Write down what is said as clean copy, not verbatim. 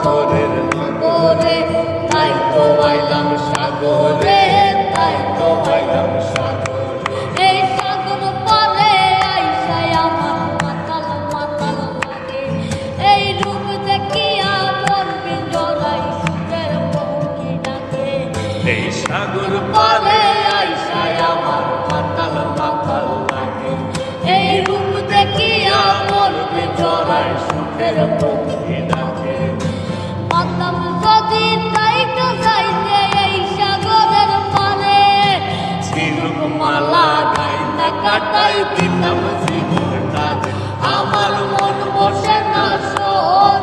শহরের নগরে, তাই তো আইলাম সাগরে, তাই তো আইলাম সাগরে। এই সাগর পারে আইসায় আমার মাতাল মাতাল লাগে, এই রূপ দেখিয়া মন বিজড়াই সুখের পঙ্কি ডাকে। এই সাগর পারে আইসায় আমার মাতাল মাতাল লাগে, এই রূপ দেখিয়া মন জড়ায় সুখের পক্ষী ডাকে। পাতাম যদি তাইটা যাইতে এই সাগরের পারে, ঝিনুক মালা গাইতে কাটাই দিতাম জীবনটা, আমার মন বসে না শহরে।